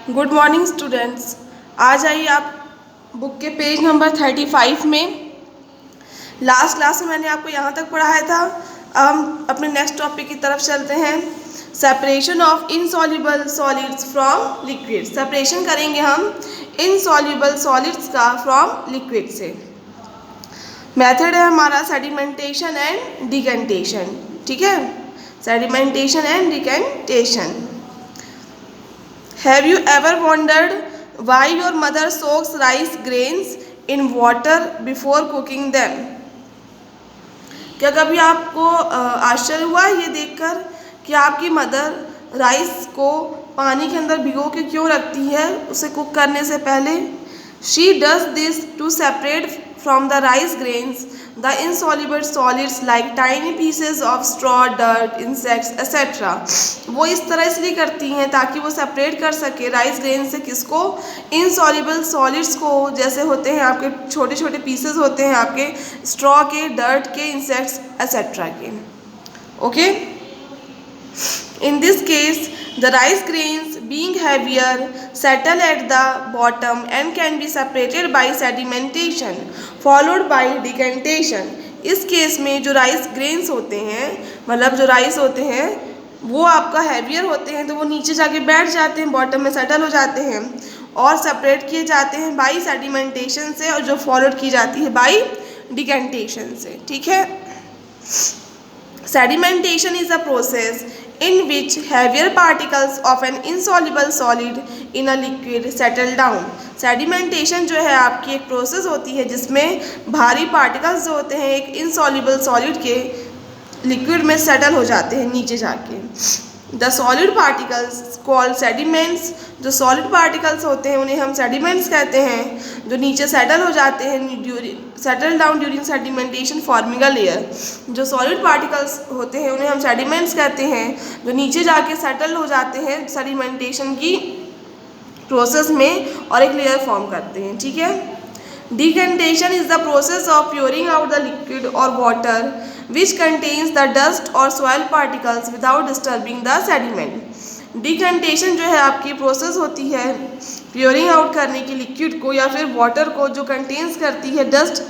Good morning students. आज आइए आप बुक के पेज नंबर 35 में। लास्ट क्लास में मैंने आपको यहाँ तक पढ़ाया था। अब हम अपने नेक्स्ट टॉपिक की तरफ चलते हैं। Separation of insoluble solids from liquid. Separation करेंगे हम इनसॉल्युबल सॉलिड्स का फ्रॉम लिक्विड से। मेथड है हमारा सेडिमेंटेशन एंड डिकेंटेशन। ठीक है, sedimentation and decantation. Have you ever wondered why your mother soaks rice grains in water before cooking them? क्या कभी आपको आश्चर्य हुआ ये देखकर कि आपकी मदर राइस को पानी के अंदर भिगो के क्यों रखती है उसे कुक करने से पहले? She does this to separate from the rice grains the insoluble solids like tiny pieces of straw, dirt, insects, etc. वो इस तरह इसलिए करती हैं ताकि वो सेपरेट कर सके राइस ग्रेन से किसको? इनसॉल्युबल सॉलिड्स को, जैसे होते हैं आपके छोटे छोटे पीसेस होते हैं आपके स्ट्रॉ के, डर्ट के, इंसेक्ट्स एक्सेट्रा के। Okay, in this case the rice grains being heavier settle at the bottom and can be separated by sedimentation followed by decantation। इस केस में जो राइस ग्रेन्स होते हैं, मतलब जो राइस होते हैं वो आपका हैवियर होते हैं तो वो नीचे जाके बैठ जाते हैं, बॉटम में सेटल हो जाते हैं और सेपरेट किए जाते हैं बाई सेडिमेंटेशन से, और जो फॉलोड की जाती है बाई डिकेंटेशन से। ठीक है, sedimentation is a process in which heavier particles of an insoluble solid in a liquid settle down। sedimentation जो है आपकी एक प्रोसेस होती है जिसमें भारी पार्टिकल्स जो होते हैं एक insoluble solid के लिक्विड में सेटल हो जाते हैं नीचे जाके। The solid particles called sediments. जो सॉलिड पार्टिकल्स होते हैं उन्हें हम सेडिमेंट्स कहते हैं, जो नीचे सेटल हो जाते हैं settle down during sedimentation forming a layer. जो सॉलिड पार्टिकल्स होते हैं उन्हें हम सेडिमेंट्स कहते हैं, जो नीचे जाके सेटल हो जाते हैं सेडिमेंटेशन की प्रोसेस में और एक लेयर फॉर्म करते हैं। ठीक है, decantation is the process of pouring out the liquid और water which contains the dust or soil particles without disturbing the sediment। Decantation जो है आपकी प्रोसेस होती है प्योरिंग आउट करने की लिक्विड को या फिर वाटर को जो कंटेन्स करती है डस्ट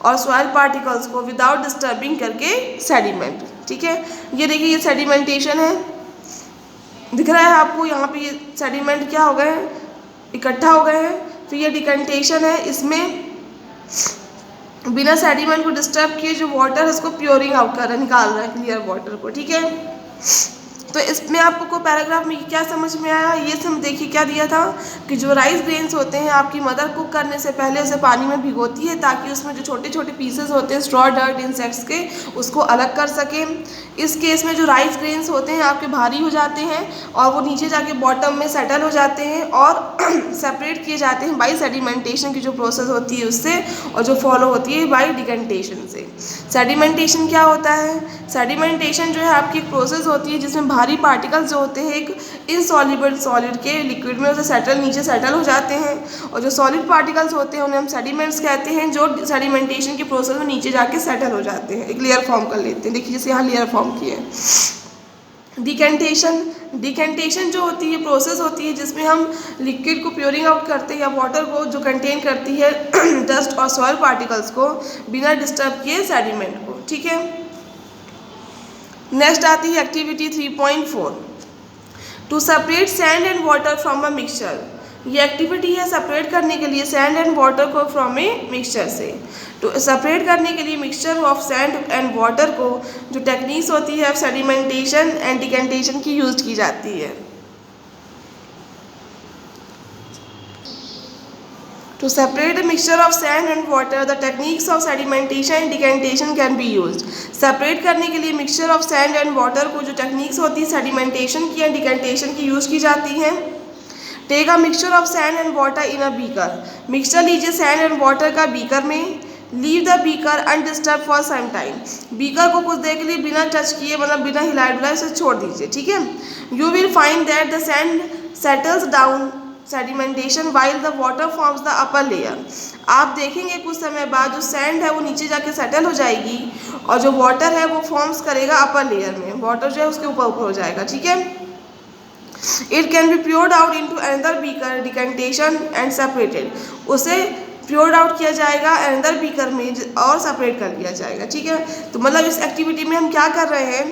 और सॉइल पार्टिकल्स को विदाउट डिस्टर्बिंग करके सेडिमेंट। ठीक है, ये देखिए ये सेडिमेंटेशन है, दिख रहा है आपको यहाँ पे ये सेडिमेंट क्या हो गए हैं, इकट्ठा हो गए हैं। फिर ये डिकेंटेशन है, इसमें बिना सेडिमेंट को डिस्टर्ब किए जो वाटर है उसको प्योरिंग आउट कर रहा है, निकाल रहा है क्लियर वाटर को। ठीक है, तो इसमें आपको पैराग्राफ में क्या समझ में आया, ये सब देखिए क्या दिया था कि जो राइस ग्रेन्स होते हैं आपकी मदर कुक करने से पहले उसे पानी में भिगोती है ताकि उसमें जो छोटे छोटे पीसेस होते हैं स्ट्रॉ, डर्ट, इंसेक्ट्स के उसको अलग कर सके। इस केस में जो राइस ग्रेन्स होते हैं आपके भारी हो जाते हैं और वो नीचे जाके बॉटम में सेटल हो जाते हैं और सेपरेट किए जाते हैं बाई सेडिमेंटेशन की जो प्रोसेस होती है उससे, और जो फॉलो होती है बाई डिकेंटेशन से। सेडिमेंटेशन क्या होता है? सेडिमेंटेशन जो है आपकी एक प्रोसेस होती है जिसमें भारी पार्टिकल्स जो होते हैं एक इनसॉल्युबल सॉलिड के लिक्विड में उसे नीचे सेटल हो जाते हैं, और जो सॉलिड पार्टिकल्स होते हैं उन्हें हम सेडिमेंट्स कहते हैं जो सेडिमेंटेशन की प्रोसेस में नीचे जाके सेटल हो जाते हैं, एक लेयर फॉर्म कर लेते हैं। देखिए जैसे यहाँ लेयर फॉर्म की है। डिकेंटेशन जो होती है प्रोसेस होती है जिसमें हम लिक्विड को प्योरिंग आउट करते हैं या वाटर को जो कंटेन करती है डस्ट और सॉइल पार्टिकल्स को बिना डिस्टर्ब किए सेडिमेंट को। ठीक है, नेक्स्ट आती है activity 3.4 to separate sand and water from a mixture. ये एक्टिविटी है सेपरेट करने के लिए सैंड एंड वाटर को फ्रॉम ए मिक्सचर से। तो सेपरेट करने के लिए mixture of sand and water को जो टेक्निक्स होती है सेडिमेंटेशन एंड डिकेंटेशन की यूज की जाती है। To separate a mixture of sand and water, the techniques of sedimentation and decantation can be used। Separate करने के लिए mixture of sand and water को जो टेक्निक्स होती है सेडिमेंटेशन की एंड डिकेंटेशन की यूज़ की जाती हैं। Take a mixture of sand and water in a beaker. Mixture लीजिए सैंड एंड वाटर का बीकर में। Leave the beaker undisturb for some time. Beaker को कुछ देर के लिए बिना टच किए, मतलब बिना हिलाए डुलाए उसे छोड़ दीजिए। ठीक है, you will find that the sand settles down sedimentation while the water forms the upper layer. आप देखेंगे कुछ समय बाद जो सैंड है वो नीचे जाके सेटल हो जाएगी और जो वाटर है वो फॉर्म्स करेगा अपर लेयर में, वाटर जो है उसके ऊपर ऊपर हो जाएगा। ठीक है, it can be poured out into another beaker, decantation and separated. उसे प्योर्ड आउट किया जाएगा अनदर बीकर में और सेपरेट कर लिया जाएगा। ठीक है, तो मतलब इस एक्टिविटी में हम क्या कर रहे हैं,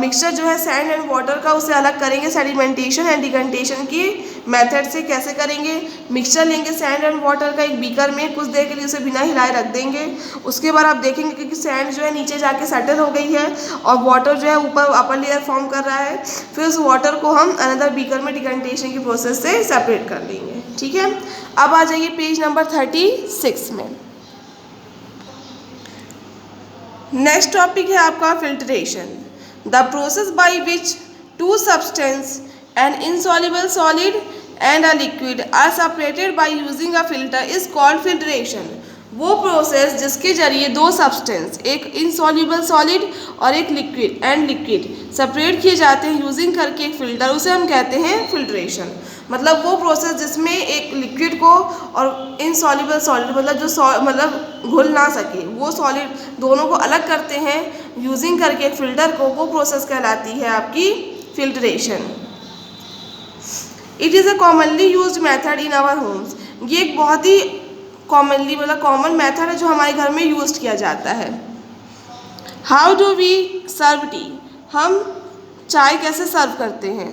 मिक्सचर जो है सैंड एंड वाटर का, उसे अलग करेंगे सेडिमेंटेशन एंड डिकंटेशन की मेथड से। कैसे करेंगे, मिक्सचर लेंगे सैंड एंड वाटर का एक बीकर में, कुछ देर के लिए उसे बिना हिलाए रख देंगे। उसके बाद आप देखेंगे कि सैंड जो है नीचे जाके सेटल हो गई है और वाटर जो है ऊपर अपर लेयर फॉर्म कर रहा है। फिर उस वाटर को हम अनदर बीकर में डिकंटेशन की प्रोसेस से सेपरेट कर लेंगे। ठीक है, अब आ जाइए पेज नंबर 36 में। नेक्स्ट टॉपिक है आपका filtration. The process by which two substance, an insoluble solid and a liquid, are separated by using a filter is called filtration. वो प्रोसेस जिसके जरिए दो सब्सटेंस, एक इनसॉल्युबल सॉलिड और एक लिक्विड सेपरेट किए जाते हैं यूजिंग करके एक फिल्टर, उसे हम कहते हैं फिल्ट्रेशन। मतलब वो प्रोसेस जिसमें एक लिक्विड को और इनसॉल्युबल सॉलिड, मतलब जो मतलब घुल ना सके, वो सॉलिड दोनों को अलग करते हैं यूजिंग करके एक फिल्टर को, वो प्रोसेस कहलाती है आपकी filtration. It is a commonly used method in our homes. ये एक बहुत ही कॉमनली मतलब कॉमन मेथड है जो हमारे घर में यूज किया जाता है। How do we serve tea, हम चाय कैसे सर्व करते हैं।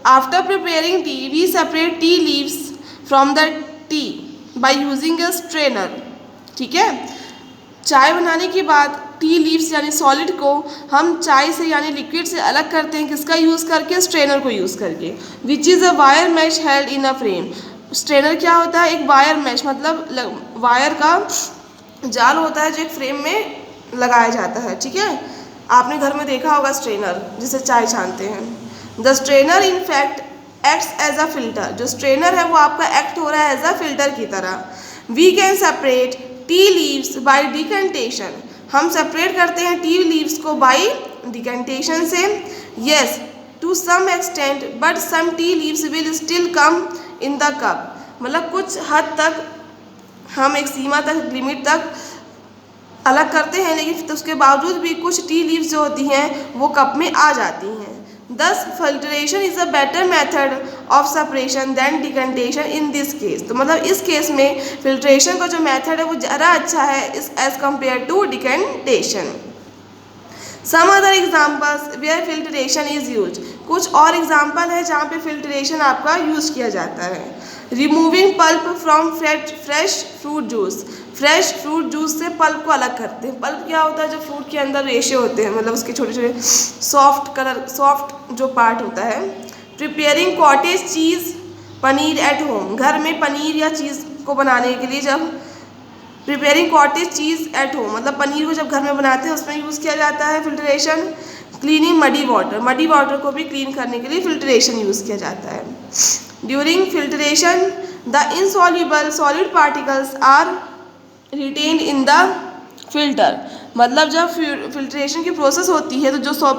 After preparing tea we separate tea leaves from the tea by using a strainer. ठीक है, चाय बनाने के बाद टी लीव्स यानी सॉलिड को हम चाय से यानी लिक्विड से अलग करते हैं, किसका यूज़ करके, स्ट्रेनर को यूज़ करके। Which is a wire mesh held in a frame. Strainer क्या होता है, एक वायर मैश मतलब वायर का जाल होता है जो एक फ्रेम में लगाया जाता है। ठीक है, आपने घर में देखा होगा स्ट्रेनर जिसे चाय छानते हैं। The strainer in fact acts as a filter. जो स्ट्रेनर है वो आपका एक्ट हो रहा है एज अ फिल्टर की तरह। We can separate tea leaves by decantation. हम सेपरेट करते हैं टी लीव्स को बाय डिकंटेशन से। Yes, to some extent but some tea leaves will still come in the cup. मतलब कुछ हद तक हम एक सीमा तक, लिमिट तक अलग करते हैं, लेकिन उसके बावजूद भी कुछ टी लीव्स जो होती हैं वो कप में आ जाती हैं। Thus filtration is a better method of separation than decantation in this case. तो मतलब इस केस में फिल्ट्रेशन का जो मेथड है वो ज़्यादा अच्छा है इस as compare to decantation. Some other examples where filtration is use. कुछ और एग्जाम्पल है जहाँ पे फिल्ट्रेशन आपका यूज़ किया जाता है। Removing pulp from fresh fruit juice. Fresh fruit juice से पल्प को अलग करते हैं। पल्प क्या होता है, जो फ्रूट के अंदर रेशे होते हैं, मतलब उसके छोटे छोटे सॉफ्ट जो पार्ट होता है। Preparing cottage cheese paneer at home. घर में पनीर या चीज़ को बनाने के लिए जब preparing cottage cheese at home, मतलब पनीर को जब घर में बनाते हैं उसमें यूज़ किया जाता है filtration. Cleaning muddy water, muddy water को भी क्लीन करने के लिए फिल्ट्रेशन यूज़ किया जाता है। During filtration the insoluble solid particles are retain in the filter. मतलब जब फिल्ट्रेशन की प्रोसेस होती है तो जो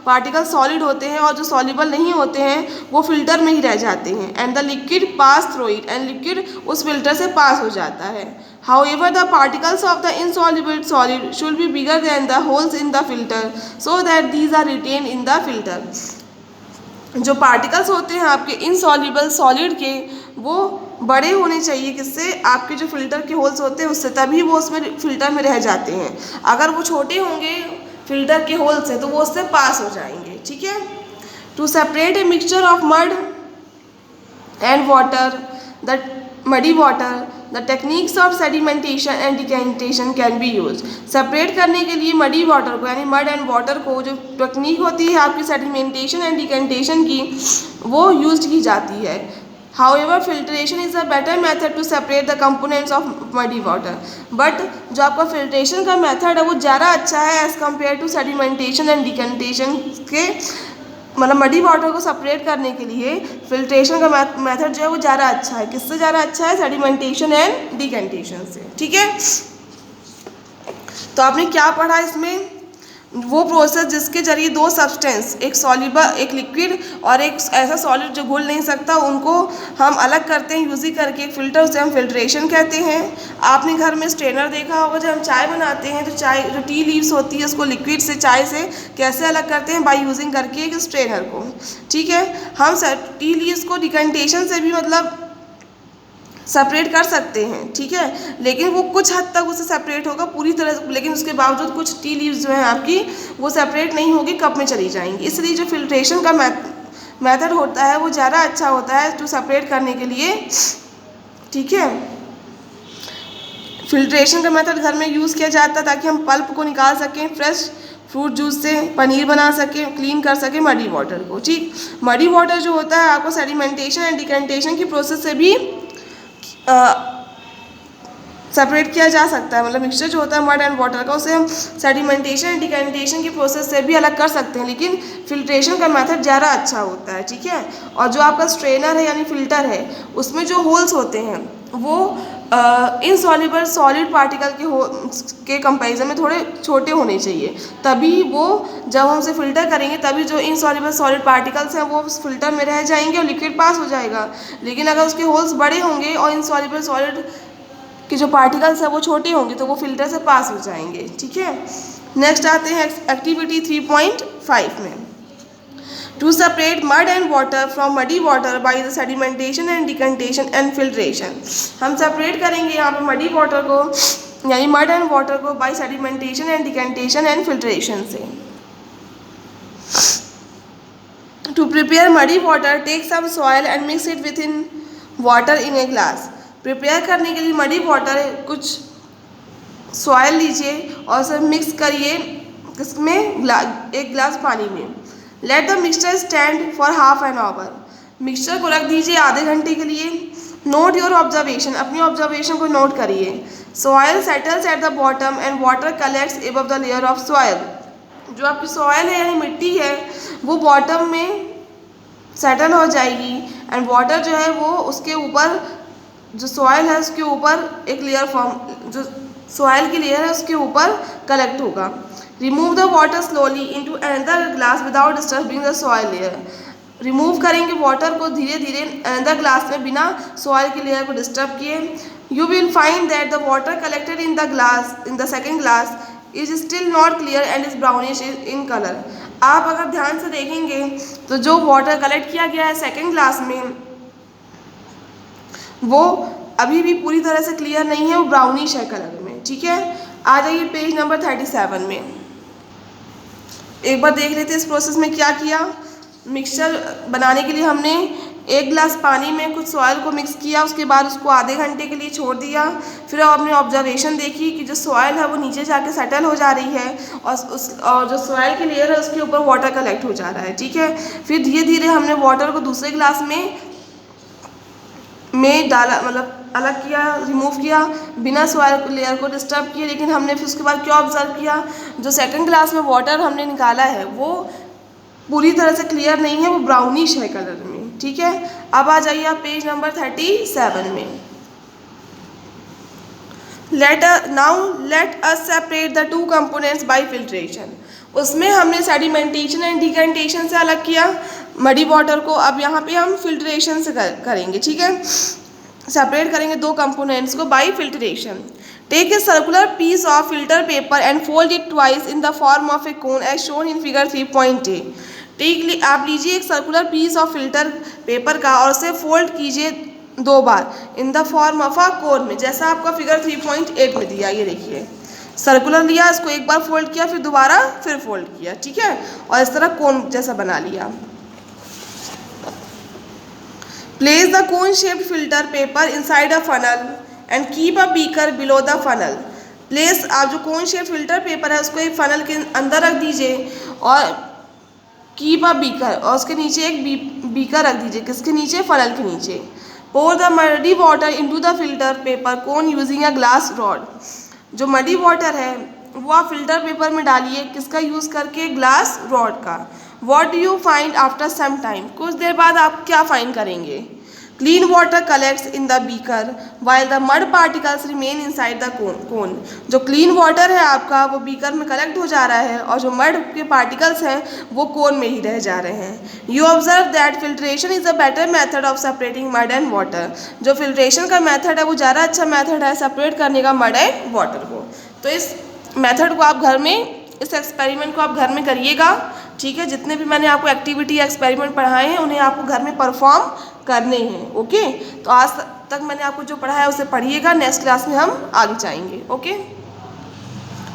पार्टिकल सॉलिड होते हैं और जो सॉल्युबल नहीं होते हैं वो फिल्टर में ही रह जाते हैं। And the liquid pass through it, and liquid उस फिल्टर से पास हो जाता है। However, the particles of the insoluble solid should be bigger than the holes in the filter so that these are retained in the filter. जो particles होते हैं आपके insoluble solid के वो बड़े होने चाहिए, किससे, आपके जो फिल्टर के होल्स होते हैं उससे, तभी वो उसमें फिल्टर में रह जाते हैं। अगर वो छोटे होंगे फिल्टर के होल से तो वो उससे पास हो जाएंगे। ठीक है, to separate a mixture of mud and water, the muddy water, the techniques of sedimentation and decantation can be use. Separate करने के लिए मडी वाटर को यानी मड एंड वाटर को, जो टेक्निक होती है आपकी सेडिमेंटेशन एंड डिकंटेशन की, वो यूज की जाती है। However, filtration is a better method to separate the components of muddy water. But जो आपका filtration का method है वो ज़्यादा अच्छा है as compared to sedimentation and decantation के, मतलब मडी वाटर को सेपरेट करने के लिए फिल्ट्रेशन का मेथड जो है वो ज़्यादा अच्छा है। किससे ज़्यादा अच्छा है, सेडिमेंटेशन एंड डिकंटेशन से। ठीक है, तो आपने क्या पढ़ा इसमें, वो प्रोसेस जिसके जरिए दो सब्सटेंस, एक सॉल्युबल, एक लिक्विड और एक ऐसा सॉलिड जो घुल नहीं सकता, उनको हम अलग करते हैं यूज़ करके एक फ़िल्टर, उसे हम फिल्ट्रेशन कहते हैं। आपने घर में स्ट्रेनर देखा होगा, जब हम चाय बनाते हैं तो चाय जो टी लीव्स होती है उसको लिक्विड से, चाय से कैसे अलग करते हैं, बाय यूजिंग करके एक स्ट्रेनर को। ठीक है, हम टी लीव्स को डिकंटेशन से भी मतलब सेपरेट कर सकते हैं। ठीक है, लेकिन वो कुछ हद तक उसे सेपरेट होगा पूरी तरह, लेकिन उसके बावजूद कुछ टी लीव्स जो हैं आपकी वो सेपरेट नहीं होगी, कप में चली जाएंगी। इसलिए जो फिल्ट्रेशन का मेथड होता है वो ज़्यादा अच्छा होता है टू सेपरेट करने के लिए। ठीक है, फिल्ट्रेशन का मेथड घर में यूज़ किया जाता है ताकि हम पल्प को निकाल सकें, फ्रेश फ्रूट जूस से पनीर बना सकें, क्लीन कर सकें मडी वाटर को। ठीक, मडी वाटर जो होता है आपको सेडिमेंटेशन एंड डिकंटेशन की प्रोसेस से भी सेपरेट किया जा सकता है। मतलब मिक्सचर जो होता है मड एंड वाटर का, उसे हम सेडिमेंटेशन एंड डिकंटेशन की प्रोसेस से भी अलग कर सकते हैं, लेकिन फिल्ट्रेशन का मेथड ज़्यादा अच्छा होता है। ठीक है, और जो आपका स्ट्रेनर है यानी फ़िल्टर है, उसमें जो होल्स होते हैं वो इनसॉल्युबल सॉलिड पार्टिकल के कंपैरिजन में थोड़े छोटे होने चाहिए, तभी वो जब हम उसे फ़िल्टर करेंगे तभी जो इनसॉल्युबल सॉलिड पार्टिकल्स हैं वो उस फिल्टर में रह जाएंगे और लिक्विड पास हो जाएगा। लेकिन अगर उसके होल्स बड़े होंगे और इनसॉल्युबल सॉलिड के जो पार्टिकल्स हैं वो छोटे होंगे तो वो फिल्टर से पास हो जाएंगे। ठीक है, नेक्स्ट आते हैं एक्टिविटी 3.5 में। To separate mud and water from muddy water by the sedimentation and decantation and filtration. हम सेपरेट करेंगे यहाँ पे मडी वाटर को यानी मड एंड वाटर को by sedimentation and decantation and filtration से। To prepare muddy water take some soil and mix it with in water in a glass. Prepare करने के लिए मडी वाटर कुछ सॉइल लीजिए और उसे मिक्स करिए किसमें, एक ग्लास पानी में। Let the mixture stand for half an hour. Mixture को रख दीजिए आधे घंटे के लिए। नोट योर ऑब्जर्वेशन, अपनी ऑब्जर्वेशन को नोट करिए। Soil settles at the bottom and water collects above the layer of soil. जो आपकी सॉइल है यानी मिट्टी है वो बॉटम में सेटल हो जाएगी एंड वाटर जो है वो उसके ऊपर, जो सॉइल है उसके ऊपर एक लेयर फॉर्म, जो सॉइल की लेयर है उसके ऊपर कलेक्ट होगा। Remove the water slowly into another glass without disturbing the soil layer. Remove करेंगे वाटर को धीरे धीरे अनदर ग्लास में बिना सॉइल की लेयर को डिस्टर्ब किए। You will find that the water collected in the glass, in the second glass is still not clear and is brownish in colour. आप अगर ध्यान से देखेंगे तो जो वाटर कलेक्ट किया गया है सेकेंड ग्लास में वो अभी भी पूरी तरह से क्लियर नहीं है, वो ब्राउनिश है कलर में। ठीक है, आ जाइए पेज नंबर 37 में। एक बार देख लेते हैं इस प्रोसेस में क्या किया। मिक्सचर बनाने के लिए हमने एक गिलास पानी में कुछ सॉइल को मिक्स किया, उसके बाद उसको आधे घंटे के लिए छोड़ दिया। फिर आपने ऑब्जर्वेशन देखी कि जो सॉइल है वो नीचे जाके सेटल हो जा रही है और जो सॉइल की लेयर है उसके ऊपर वाटर कलेक्ट हो जा रहा है। ठीक है, फिर धीरे धीरे हमने वाटर को दूसरे गिलास में डाला, मतलब अलग किया, रिमूव किया, बिना सॉइल लेयर को डिस्टर्ब किए। लेकिन हमने फिर उसके बाद क्या ऑब्जर्व किया, जो सेकंड ग्लास में वाटर हमने निकाला है वो पूरी तरह से क्लियर नहीं है, वो ब्राउनिश है कलर में। ठीक है, अब आ जाइए आप पेज नंबर 37 में। Let us separate the two components bye filtration. उसमें हमने सेडिमेंटेशन एंड डिकंटेशन से अलग किया मडी वाटर को। अब यहाँ पे हम फिल्ट्रेशन से करेंगे। ठीक है, सेपरेट करेंगे दो कंपोनेंट्स को by filtration. Take a circular piece of filter paper and fold it twice in the form of a cone as shown in figure 3.a। आप लीजिए एक circular piece of filter paper का और उसे fold कीजिए दो बार in the form of a cone में, जैसा आपका फिगर 3.8 में दिया। ये देखिए सर्कुलर लिया, इसको एक बार फोल्ड किया, फिर दोबारा फिर फोल्ड किया। ठीक है, और इस तरह कोन जैसा बना लिया। Place the cone shaped filter paper inside a funnel and keep a beaker below the funnel. Place, आप जो कोन शेप फिल्टर पेपर है उसको एक फनल के अंदर रख दीजिए और कीप अ बीकर, और उसके नीचे एक बीकर रख दीजिए। किसके नीचे? फनल के नीचे। Pour the muddy water into the filter paper cone using a glass rod. जो मडी वाटर है वो आप फिल्टर पेपर में डालिए, किसका यूज़ करके? ग्लास रॉड का। What do you find after some time. कुछ देर बाद आप क्या फाइंड करेंगे? Clean water collects in the beaker while the mud particles remain inside the cone. जो क्लीन वाटर है आपका वो बीकर में कलेक्ट हो जा रहा है और जो मड के पार्टिकल्स हैं वो कोन में ही रह जा रहे हैं। You observe that filtration is a better method of separating mud and water. जो फिल्ट्रेशन का मेथड है वो ज़्यादा अच्छा मेथड है सेपरेट करने का मड एंड वाटर को। तो इस मेथड को आप घर में, इस एक्सपेरिमेंट को आप घर में करिएगा, ठीक है। जितने भी मैंने आपको एक्टिविटी एक्सपेरिमेंट पढ़ाए हैं उन्हें आपको घर में परफॉर्म करने हैं, ओके। तो आज तक मैंने आपको जो पढ़ाया है उसे पढ़िएगा, नेक्स्ट क्लास में हम आगे जाएंगे, ओके।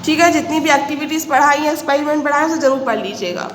ठीक है, जितनी भी एक्टिविटीज़ पढ़ाई हैं, एक्सपेरिमेंट पढ़ाए हैं उसे ज़रूर पढ़ लीजिएगा।